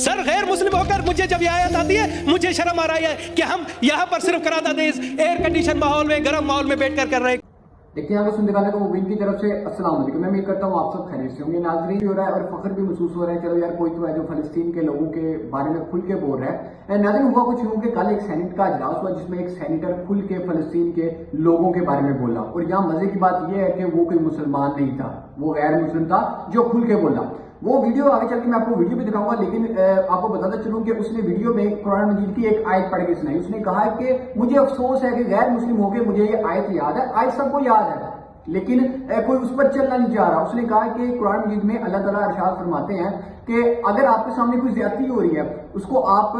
سر غیر مسلم ہو کر مجھے جب یہ آیت آتی ہے مجھے شرم آ رہی ہے کہ ہم یہاں پر صرف قراءت حدیث ایئر کنڈیشن ماحول میں گرم ماحول میں بیٹھ کر رہے ہیں. دیکھیں یہاں پہ سننے والے کو مبین کی طرف سے السلام علیکم. میں امید کرتا ہوں آپ سب خیریت سے ہوں گے. ناظرین بھی ہو رہا ہے اور فخر بھی محسوس ہو رہا ہے. چلو یار کوئی تو ہے جو فلسطین کے لوگوں کے بارے میں کھل کے بول رہا ہے. ناظرین ہوا کچھ یوں کہ کل ایک سینٹ کا اجلاس ہوا جس میں ایک سینیٹر کھل کے فلسطین کے لوگوں کے بارے میں بولا. اور یہاں مزے کی بات یہ ہے کہ وہ کوئی مسلمان نہیں تھا, وہ غیر مسلم تھا جو کھل کے بولا. وہ ویڈیو آگے چل کے میں آپ کو ویڈیو بھی دکھاؤں گا, لیکن آپ کو بتاتا چلوں کہ اس نے ویڈیو میں قرآن مجید کی ایک آیت پڑھ کے سنائی. اس نے کہا ہے کہ مجھے افسوس ہے کہ غیر مسلم ہو کے مجھے یہ آیت یاد ہے. آیت سب کو یاد ہے لیکن کوئی اس پر چلنا نہیں چاہ رہا. اس نے کہا کہ قرآن مجید میں اللہ تعالیٰ ارشاد فرماتے ہیں کہ اگر آپ کے سامنے کوئی زیادتی ہو رہی ہے اس کو آپ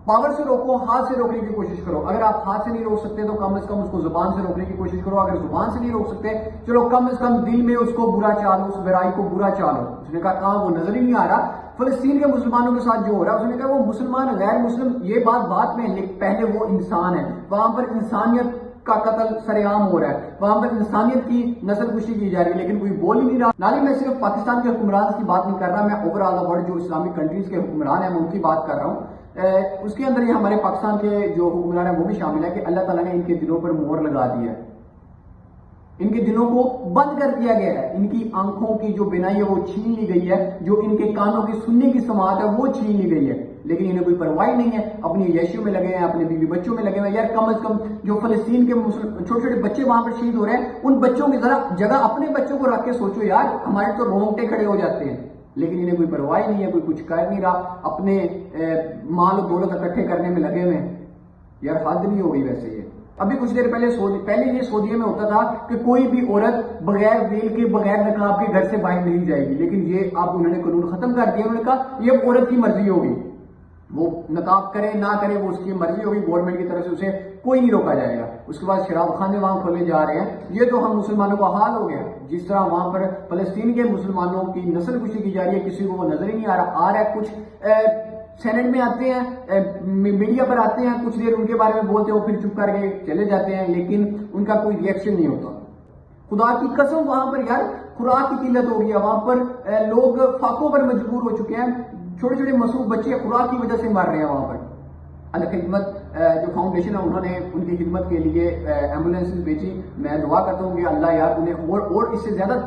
پاور سے روکو, ہاتھ سے روکنے کی کوشش کرو. اگر آپ ہاتھ سے نہیں روک سکتے تو کم از کم اس کو زبان سے روکنے کی کوشش کرو. اگر زبان سے نہیں روک سکتے چلو کم از کم دل میں اس کو برا چالو, اس برائی کو برا چالو. اس نے کہا وہ نظر ہی نہیں آ رہا فلسطین کے مسلمانوں کے ساتھ جو ہو رہا ہے. اس نے کہا وہ مسلمان غیر مسلم یہ بات میں, پہلے وہ انسان ہے. وہاں پر انسانیت کا قتل سر عام ہو رہا ہے, وہاں پر انسانیت کی نسل کشی کی جا رہی ہے, لیکن کوئی بول ہی نہیں رہا. نالی میں صرف پاکستان کے حکمران کی بات نہیں کر رہا, میں اوور آل ورلڈ جو اسلامک کنٹریز کے حکمران ہیں ان کی بات کر رہا ہوں. اس کے اندر یہ ہمارے پاکستان کے جو حکمران ہیں وہ بھی شامل ہے کہ اللہ تعالیٰ نے ان کے دلوں پر مہر لگا دی ہے, ان کے دلوں کو بند کر دیا گیا ہے. ان کی آنکھوں کی جو بینائی ہے وہ چھین لی گئی ہے, جو ان کے کانوں کی سننے کی سماعت ہے وہ چھین لی گئی ہے. لیکن انہیں کوئی پرواہ نہیں ہے, اپنی عیشیوں میں لگے ہیں, اپنے بیوی بچوں میں لگے ہیں. یار کم از کم جو فلسطین کے چھوٹے چھوٹے بچے وہاں پر شہید ہو رہے ہیں ان بچوں کی ذرا جگہ اپنے بچوں کو رکھ کے سوچو یار. ہمارے تو رونگٹے کھڑے ہو جاتے ہیں, لیکن انہیں کوئی پرواہ نہیں ہے, کوئی کچھ کر نہیں رہا, اپنے مال و دولت اکٹھے کرنے میں لگے ہوئے ہیں. یار حد نہیں ہو گئی ویسے. یہ ابھی کچھ دیر پہلے یہ سعودیہ میں ہوتا تھا کہ کوئی بھی عورت بغیر ویل کے بغیر نقاب کے گھر سے باہر نہیں جائے گی, لیکن یہ اب انہوں نے قانون ختم کر دیا. انہوں نے کہا یہ عورت کی مرضی ہوگی, وہ نقاب کرے نہ کرے وہ اس کی مرضی ہوگی, گورنمنٹ کی طرف سے اسے کوئی نہیں روکا جائے گا. اس کے بعد شراب خانے وہاں کھولے جا رہے ہیں. یہ تو ہم مسلمانوں کا حال ہو گیا. جس طرح وہاں پر فلسطین کے مسلمانوں کی نسل کشی کی جا رہی ہے, کسی کو وہ نظر ہی نہیں آ رہا ہے. کچھ سینٹ میں آتے ہیں, میڈیا پر آتے ہیں, کچھ دیر ان کے بارے میں بولتے ہو پھر چپ کر کے چلے جاتے ہیں, لیکن ان کا کوئی ریئیکشن نہیں ہوتا. خدا کی قسم وہاں پر یار خوراک کی قلت ہو گئی ہے. وہاں پر لوگ فاقوں پر مجبور ہو چکے ہیں. چھوٹے چھوٹے معصوم بچے خوراک کی وجہ سے مر رہے ہیں وہاں پر. الخدمت جو فاؤنڈیشن ہے انہوں نے ان کی خدمت کے لیے ایمبولینس بھیجی. میں دعا کرتا ہوں کہ اللہ یار انہیں اور اس سے زیادہ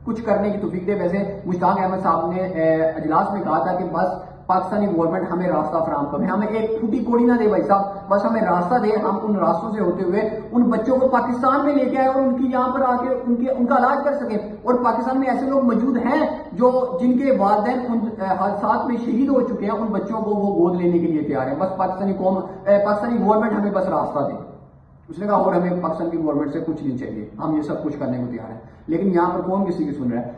کچھ کرنے کی توفیق دے. ویسے مشتاق احمد صاحب نے اجلاس میں کہا تھا کہ بس پاکستانی گورنمنٹ ہمیں راستہ فراہم کرے, ہمیں ایک ٹوٹی کوڑی نہ دے بھائی صاحب, بس ہمیں راستہ دے. ہم ان راستوں سے ہوتے ہوئے ان بچوں کو پاکستان میں لے کے آئے اور ان کی یہاں پر آ کے ان کا علاج کر سکیں. اور پاکستان میں ایسے لوگ موجود ہیں جن کے والدین ان حادثات میں شہید ہو چکے ہیں, ان بچوں کو وہ گود لینے کے لیے تیار ہیں. بس پاکستانی گورنمنٹ ہمیں بس راستہ دے. اس نے کہا اور ہمیں پاکستان کی گورنمنٹ سے کچھ نہیں چاہیے, ہم یہ سب کچھ کرنے کو تیار ہیں. لیکن یہاں پر کون کسی کی سن رہا ہے؟